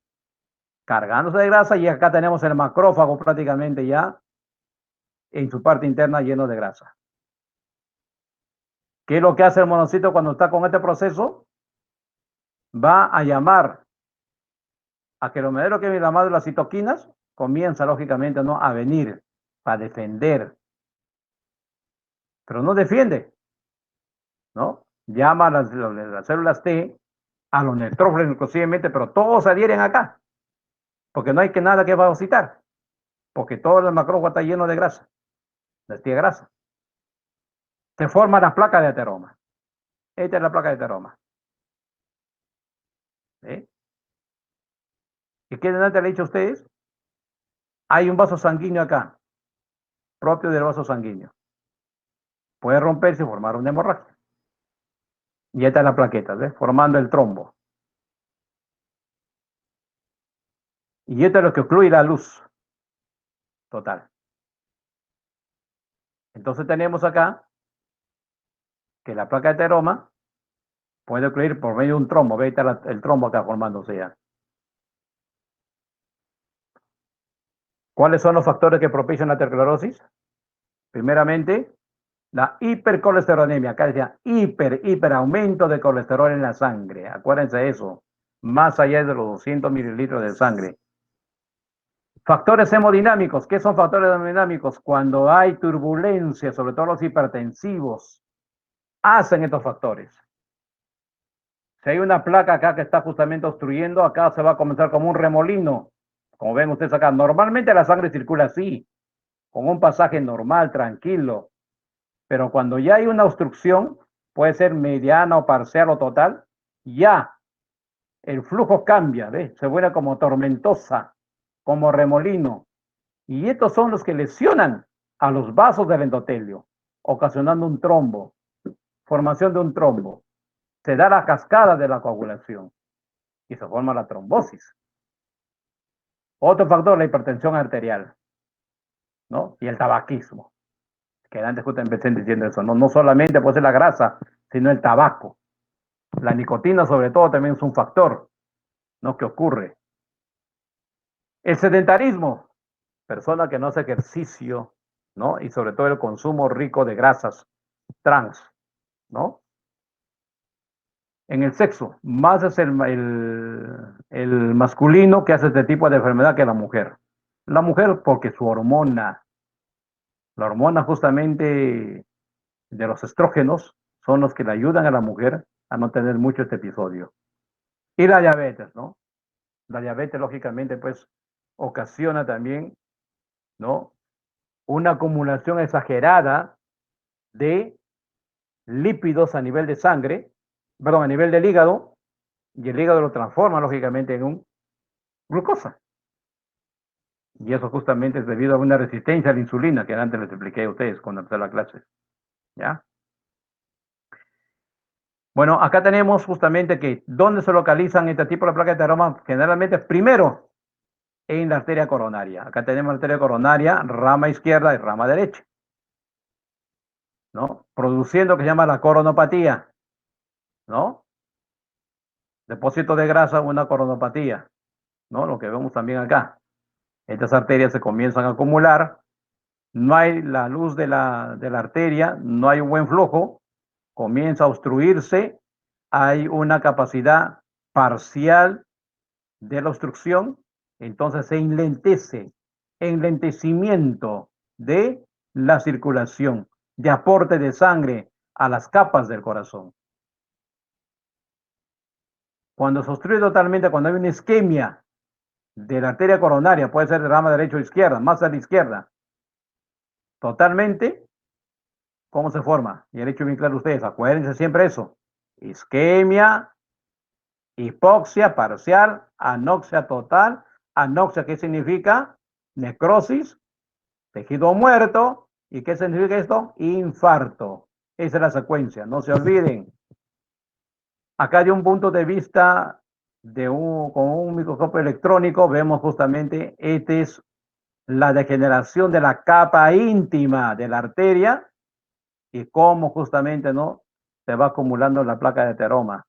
cargándose de grasa y acá tenemos el macrófago prácticamente ya en su parte interna lleno de grasa. ¿Qué es lo que hace el monocito cuando está con este proceso? Va a llamar a que lo medero que llamado las citoquinas comienza lógicamente, ¿no?, a venir para defender, pero no defiende, ¿no? Llama a las células T, a los neutrófilos inclusivamente, pero todos se adhieren acá, porque no hay que nada que fagocitar, porque todo el macrófago está lleno de grasa, de grasa. Se forma la placa de ateroma. Esta es la placa de ateroma. ¿Eh? ¿Y qué delante le he dicho a ustedes? Hay un vaso sanguíneo acá, propio del vaso sanguíneo. Puede romperse y formar una hemorragia. Y esta es la plaqueta, ¿ves? Formando el trombo. Y esto es lo que ocluye la luz total. Entonces tenemos acá que la placa de ateroma puede ocluir por medio de un trombo. Ve, está el trombo acá formándose ya. ¿Cuáles son los factores que propician la aterosclerosis? Primeramente, la hipercolesterolemia. Acá decía hiper aumento de colesterol en la sangre. Acuérdense de eso. Más allá de los 200 mililitros de sangre. Factores hemodinámicos. ¿Qué son factores hemodinámicos? Cuando hay turbulencia, sobre todo los hipertensivos, hacen estos factores. Si hay una placa acá que está justamente obstruyendo, acá se va a comenzar como un remolino. Como ven ustedes acá, normalmente la sangre circula así, con un pasaje normal, tranquilo. Pero cuando ya hay una obstrucción, puede ser mediana o parcial o total, ya el flujo cambia, ¿ves? Se vuelve como tormentosa, como remolino. Y estos son los que lesionan a los vasos del endotelio, ocasionando un trombo, formación de un trombo. Se da la cascada de la coagulación y se forma la trombosis. Otro factor, la hipertensión arterial, ¿no? Y el tabaquismo, que antes justamente empecé diciendo eso, ¿no? No solamente puede ser la grasa, sino el tabaco. La nicotina, sobre todo, también es un factor, ¿no?, que ocurre. El sedentarismo, persona que no hace ejercicio, ¿no? Y sobre todo el consumo rico de grasas trans, ¿no? En el sexo, más es el masculino que hace este tipo de enfermedad que la mujer. La mujer porque su hormona, la hormona justamente de los estrógenos, son los que le ayudan a la mujer a no tener mucho este episodio. Y la diabetes, ¿no? La diabetes, lógicamente, pues, ocasiona también, ¿no?, una acumulación exagerada de lípidos a nivel de sangre, perdón, a nivel del hígado, y el hígado lo transforma, lógicamente, en un glucosa. Y eso justamente es debido a una resistencia a la insulina, que antes les expliqué a ustedes cuando empecé la clase. ¿Ya? Bueno, acá tenemos justamente que dónde se localizan este tipo de placas de ateroma. Generalmente, primero, en la arteria coronaria. Acá tenemos la arteria coronaria, rama izquierda y rama derecha, ¿no? Produciendo lo que se llama la coronopatía. ¿no? Depósito de grasa, una coronopatía, ¿no? Lo que vemos también acá. Estas arterias se comienzan a acumular, no hay la luz de la arteria, no hay un buen flujo, comienza a obstruirse, hay una capacidad parcial de la obstrucción, entonces se enlentecimiento de la circulación, de aporte de sangre a las capas del corazón. Cuando se obstruye totalmente, cuando hay una isquemia de la arteria coronaria, puede ser de rama derecha o izquierda, más a la izquierda, totalmente, ¿cómo se forma? Y el hecho bien claro ustedes, acuérdense siempre eso. Isquemia, hipoxia parcial, anoxia total. Anoxia, ¿qué significa? Necrosis, tejido muerto. ¿Y qué significa esto? Infarto. Esa es la secuencia, no se olviden. Acá de un punto de vista con un microscopio electrónico vemos justamente, este es la degeneración de la capa íntima de la arteria y cómo justamente no se va acumulando la placa de ateroma,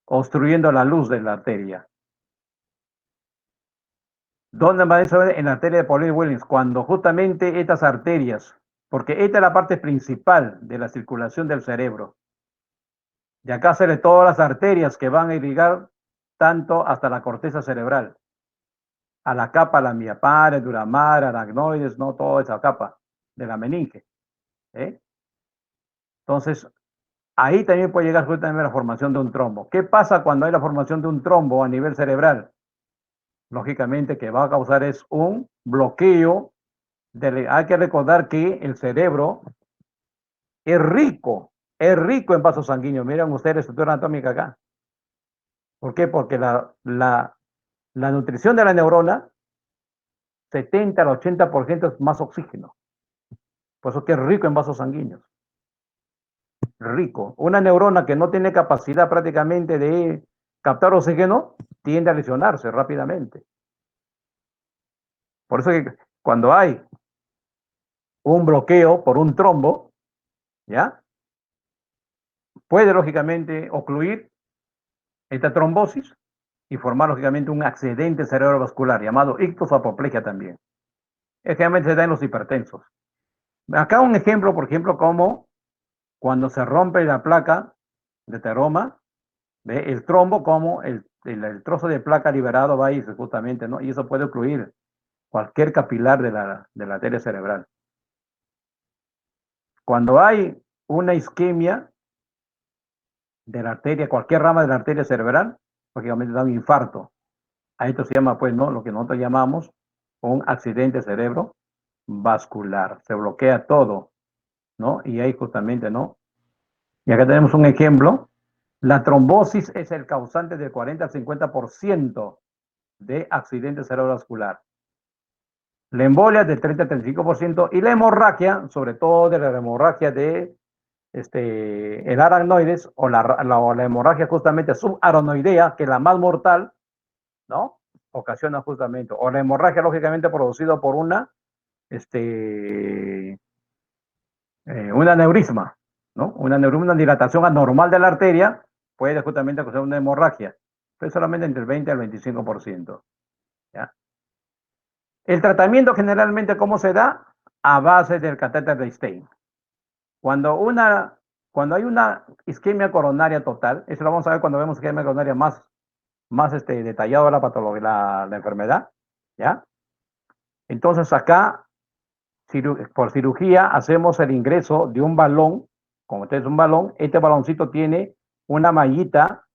obstruyendo la luz de la arteria. ¿Dónde va eso? En la arteria de Pauline-Williams, cuando justamente estas arterias, porque esta es la parte principal de la circulación del cerebro, y acá se le todas las arterias que van a irrigar tanto hasta la corteza cerebral, a la capa, la miapare, duramar, aracnoides, no toda esa capa de la meninge. ¿Eh? Entonces, ahí también puede llegar justamente la formación de un trombo. ¿Qué pasa cuando hay la formación de un trombo a nivel cerebral? Lógicamente que va a causar es un bloqueo. Hay que recordar que el cerebro es rico en vasos sanguíneos. Miren ustedes la estructura anatómica acá. ¿Por qué? Porque la nutrición de la neurona, 70 al 80% es más oxígeno. Por eso que es rico en vasos sanguíneos. Rico. Una neurona que no tiene capacidad prácticamente de captar oxígeno tiende a lesionarse rápidamente. Por eso que cuando hay un bloqueo por un trombo, ¿ya? Puede lógicamente ocluir esta trombosis y formar lógicamente un accidente cerebrovascular llamado ictus o apoplejía también. Generalmente se da en los hipertensos. Acá un ejemplo, por ejemplo, como cuando se rompe la placa de ateroma, ¿ve? El trombo, como el trozo de placa liberado va a ir justamente, ¿no? Y eso puede ocluir cualquier capilar de la arteria cerebral. Cuando hay una isquemia de la arteria, cualquier rama de la arteria cerebral, lógicamente da un infarto. A esto se llama, pues, ¿no? Lo que nosotros llamamos un accidente cerebrovascular. Se bloquea todo, ¿no? Y ahí justamente, ¿no? Y acá tenemos un ejemplo. La trombosis es el causante del 40 al 50% de accidente cerebrovascular. La embolia del 30 al 35% y la hemorragia, sobre todo de la hemorragia de el aracnoides o la hemorragia justamente subaranoidea, que es la más mortal, ¿no? Ocasiona justamente, o la hemorragia lógicamente producida por un aneurisma, ¿no? Una dilatación anormal de la arteria puede justamente causar una hemorragia, pero solamente entre el 20 al 25%. ¿Ya? El tratamiento generalmente, ¿cómo se da? A base del catéter de Stein. Cuando, cuando hay una isquemia coronaria total, eso lo vamos a ver cuando vemos isquemia coronaria más detallado la patología, la enfermedad, ¿ya? Entonces acá, por cirugía, hacemos el ingreso de un balón, como este es un balón, este baloncito tiene una mallita,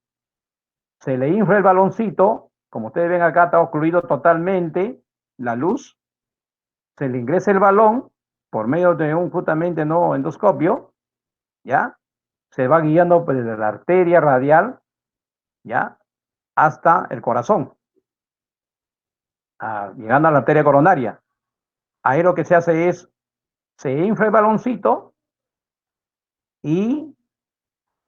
se le infla el baloncito, como ustedes ven acá está ocluido totalmente la luz, se le ingresa el balón por medio de un justamente no endoscopio, ¿ya? Se va guiando pues, desde la arteria radial, ¿ya? Hasta el corazón, llegando a la arteria coronaria. Ahí lo que se hace es, se infla el baloncito y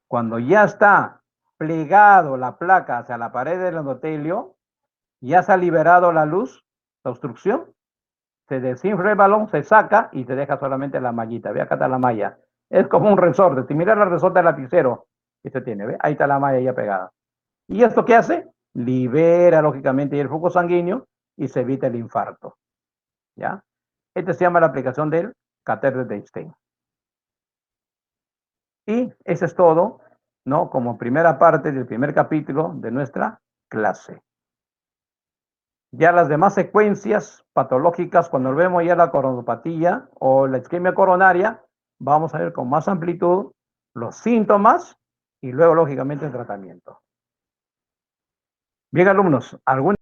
cuando ya está plegado la placa hacia la pared del endotelio, ya se ha liberado la luz, la obstrucción, se desinfla el balón, se saca y se deja solamente la mallita. Ve acá está la malla. Es como un resorte. Si miras el resorte del lapicero, que se tiene, ¿ve? Ahí está la malla ya pegada. ¿Y esto qué hace? Libera, lógicamente, el flujo sanguíneo y se evita el infarto, ¿ya? Este se llama la aplicación del catéter de Einstein. Y eso es todo, ¿no? Como primera parte del primer capítulo de nuestra clase. Ya las demás secuencias patológicas, cuando vemos ya la coronopatía o la isquemia coronaria, vamos a ver con más amplitud los síntomas y luego, lógicamente, el tratamiento. Bien, alumnos, ¿alguna